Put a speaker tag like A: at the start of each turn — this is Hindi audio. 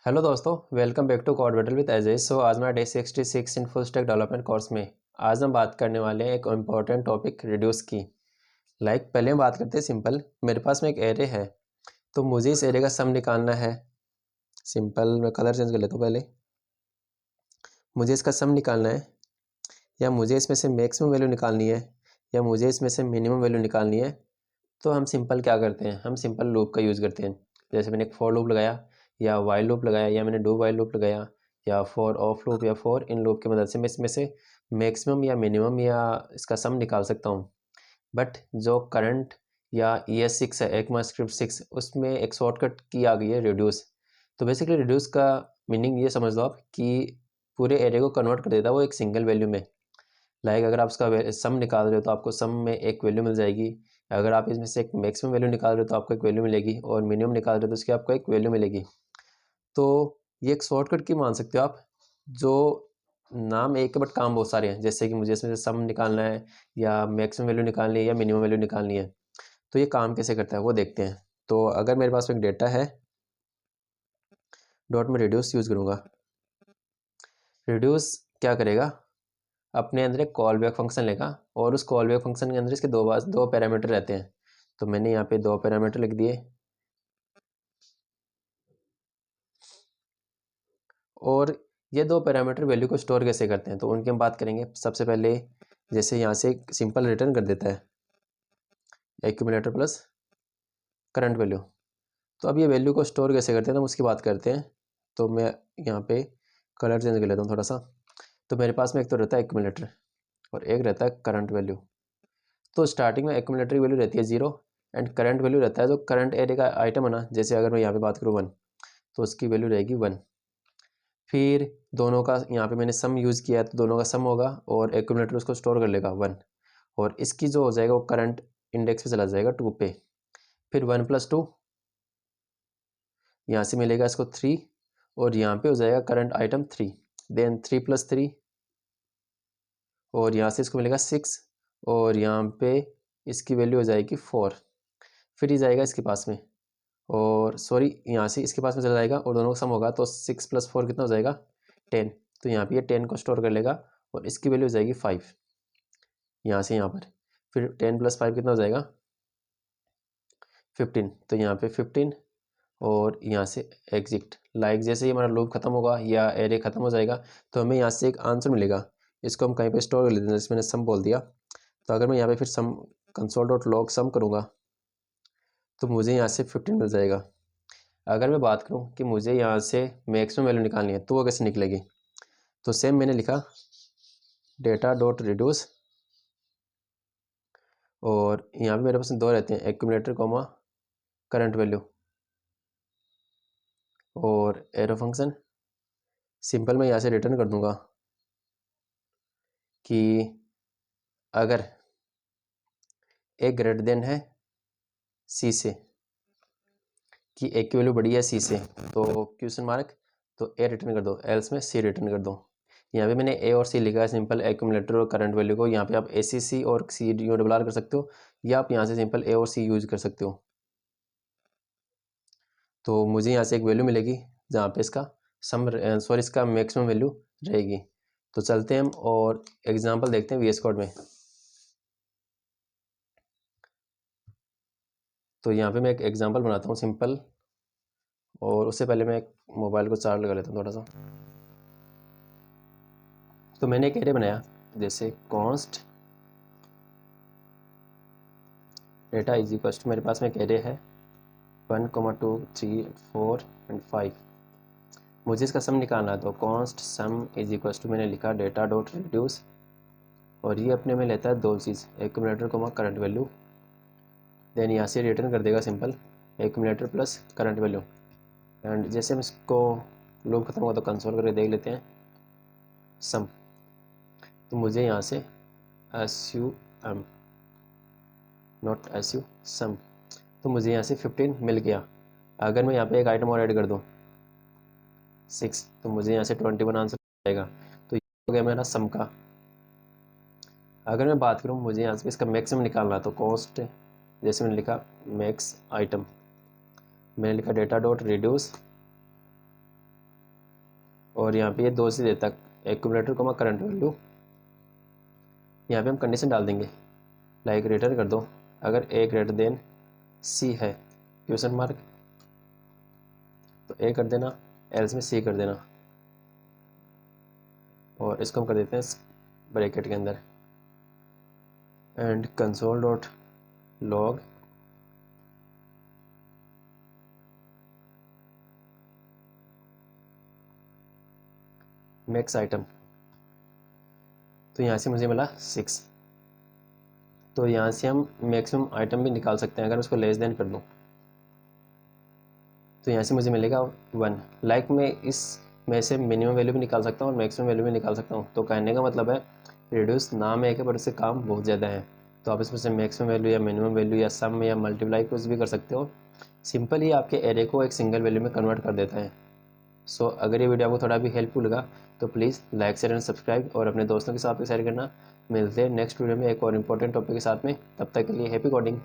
A: हेलो दोस्तों, welcome back to code battle with Ajay. So आज मैं day 66 in full stack development course में आज हम बात करने वाले हैं एक इम्पॉर्टेंट टॉपिक रिड्यूस की। पहले हम बात करते हैं सिंपल। मेरे पास में एक एरे है, तो मुझे इस एरे का सम निकालना है। सिंपल मैं कलर चेंज कर लेता हूँ। पहले मुझे इसका सम निकालना है, या मुझे इसमें से मैक्सिमम वैल्यू निकालनी है, या मुझे इसमें से मिनिमम वैल्यू निकालनी है। तो हम सिंपल क्या करते हैं, हम सिंपल लूप का यूज़ करते हैं। जैसे मैंने एक फॉर लूप लगाया, या वाइल लूप लगाया, या मैंने डू वाइल लूप लगाया, या फॉर ऑफ लूप, या फॉर इन लूप की मदद से मैं इसमें से मैक्सिमम या मिनिमम या इसका सम निकाल सकता हूँ। बट जो करंट या ES6 है, ECMAScript 6, उसमें एक शॉर्टकट की आ गई है रिड्यूस। तो बेसिकली रिड्यूस का मीनिंग ये समझ लो आप कि पूरे एरे को कन्वर्ट कर देता है वो एक सिंगल वैल्यू में। अगर आप उसका सम निकाल रहे हो तो आपको सम में एक वैल्यू मिल जाएगी। अगर आप इसमें से एक मैक्सिमम वैल्यू निकाल रहे हो तो आपको एक वैल्यू मिलेगी, और मिनिमम निकाल रहे हो तो उसकी आपको एक वैल्यू मिलेगी। तो ये एक शॉर्टकट की मान सकते हो आप, जो नाम एक है बट काम बहुत सारे हैं। जैसे कि मुझे इसमें से सम निकालना है, या मैक्सिमम वैल्यू निकालनी है, या मिनिमम वैल्यू निकालनी है। तो ये काम कैसे करता है वो देखते हैं। तो अगर मेरे पास एक डेटा है, डॉट में रिड्यूस यूज़ करूँगा। रिड्यूस क्या करेगा, अपने अंदर एक कॉल बैक फंक्शन लेगा, और उस कॉल बैक फंक्शन के अंदर इसके दो पैरामीटर रहते हैं। तो मैंने यहाँ पे दो पैरामीटर लिख दिए, और ये दो पैरामीटर वैल्यू को स्टोर कैसे करते हैं तो उनकी हम बात करेंगे। सबसे पहले जैसे यहाँ से एक सिंपल रिटर्न कर देता है एक्यूमुलेटर प्लस करंट वैल्यू। तो अब ये वैल्यू को स्टोर कैसे करते हैं तो हम उसकी बात करते हैं। तो मैं यहाँ पे कलर चेंज कर लेता हूँ थोड़ा सा। तो मेरे पास में एक तो रहता है एक्यूमुलेटर, और एक रहता है करंट वैल्यू। तो स्टार्टिंग में एक्यूमुलेटर की वैल्यू रहती है 0, एंड करंट वैल्यू रहता है जो करंट एरे का आइटम है ना। जैसे अगर मैं यहाँ पे बात करूँ 1, तो उसकी वैल्यू रहेगी 1। फिर दोनों का यहाँ पे मैंने सम यूज़ किया है, तो दोनों का सम होगा, और एक्यूमुलेटर उसको स्टोर कर लेगा 1। और इसकी जो हो जाएगा वो करंट इंडेक्स पे चला जाएगा 2 पे। फिर 1 + 2, यहाँ से मिलेगा इसको 3, और यहाँ पे हो जाएगा करंट आइटम 3। देन 3 + 3, और यहाँ से इसको मिलेगा 6, और यहाँ पे इसकी वैल्यू हो जाएगी 4। फिर ये जाएगा इसके पास में, और सॉरी यहाँ से इसके पास में चला जाएगा, और दोनों का सम होगा तो 6 + 4 कितना हो जाएगा 10। तो यहाँ पे ये 10 को स्टोर कर लेगा, और इसकी वैल्यू हो जाएगी 5 यहाँ से यहाँ पर। फिर 10 + 5 कितना हो जाएगा 15। तो यहाँ पे 15, और यहाँ से एग्जिट। जैसे ही हमारा लूप खत्म होगा या एरे खत्म हो जाएगा, तो हमें यहाँ से एक आंसर मिलेगा। इसको हम कहीं पे स्टोर कर लेते हैं, जैसे मैंने सम बोल दिया। तो अगर मैं यहाँ पे फिर सम console.log सम करूँगा, तो मुझे यहाँ से 15 मिल जाएगा। अगर मैं बात करूँ कि मुझे यहाँ से मैक्सिमम वैल्यू निकालनी है, तो वो कैसे निकलेगी। तो सेम मैंने लिखा data.reduce, और यहाँ पे मेरे पास दो रहते हैं, एक्यूमुलेटर कॉमा करंट वैल्यू, और एरो फंक्शन। सिंपल मैं यहाँ से रिटर्न कर दूंगा कि अगर ए ग्रेटर देन है सी से, कि ए की वैल्यू बड़ी है सी से, तो क्वेश्चन मार्क, तो ए रिटर्न कर दो, एल्स में सी रिटर्न कर दो। यहाँ पे मैंने ए और सी लिखा है सिंपल एक्यूमुलेटर और करंट वैल्यू को। यहाँ पे आप ACC और CDO कर सकते हो, या आप यहाँ से सिंपल ए और सी यूज कर सकते हो। तो मुझे यहाँ से एक वैल्यू मिलेगी जहाँ पे इसका इसका मैक्सिमम वैल्यू रहेगी। तो चलते हैं हम और एग्जांपल देखते हैं VS कोड में। तो यहाँ पे मैं एक एग्जांपल बनाता हूँ सिंपल, और उससे पहले मैं एक मोबाइल को चार्ज लगा लेता हूँ थोड़ा सा। तो मैंने एक एरे बनाया, जैसे const data is equal to, मेरे पास में एक एरे है 1, 2, 3, 4 एंड 5। मुझे इसका सम निकालना है, तो const sum is equal to मैंने लिखा data.reduce, और ये अपने में लेता है दो चीज़, accumulator comma current value. Then यहाँ से रिटर्न कर देगा simple accumulator plus current value. And जैसे हम इसको लूप खत्म होगा तो कंसोल करके देख लेते हैं सम। तो मुझे यहाँ से SUM नॉट SU सम, तो मुझे यहाँ से 15 मिल गया। अगर मैं यहाँ पे एक आइटम और ऐड कर दूँ 6, तो मुझे यहाँ से 21 आंसर आएगा। तो ये हो गया मेरा सम का। अगर मैं बात करूँ मुझे यहाँ से इसका मैक्सिमम निकालना है, तो कॉस्ट जैसे मैंने लिखा मैक्स आइटम, मैंने लिखा data.reduce, और यहाँ पे ये 2 से तक एक्यूमुलेटर को करंट वैल्यू, यहाँ पे हम कंडीशन डाल देंगे लाइक रिटर्न कर दो अगर ए ग्रेटर देन सी है क्वेश्चन मार्क, तो ए कर देना, एल्स में सी कर देना, और इसको हम कर देते हैं ब्रैकेट के अंदर and console dot log max item. तो यहाँ से मुझे मिला 6। तो यहाँ से हम मैक्सिमम आइटम भी निकाल सकते हैं अगर उसको लेस देन कर दूँ, तो यहाँ से मुझे मिलेगा 1। लाइक मैं इस में से मिनिमम वैल्यू भी निकाल सकता हूँ और मैक्सिमम वैल्यू भी निकाल सकता हूँ। तो कहने का मतलब है रिड्यूस नाम एक है पर इससे काम बहुत ज़्यादा है। तो आप इसमें से मैक्सिमम वैल्यू या मिनिमम वैल्यू या सम या मल्टीप्लाई कुछ भी कर सकते हो। सिंपल ही आपके एरे को एक सिंगल वैल्यू में कन्वर्ट कर देता है। सो अगर ये वीडियो आपको थोड़ा भी हेल्पफुल लगा तो please like share and subscribe और अपने दोस्तों के साथ भी शेयर करना। मिलते हैं नेक्स्ट वीडियो में एक और इम्पोर्टेंट टॉपिक के साथ में। तब तक के लिए हैप्पी कोडिंग।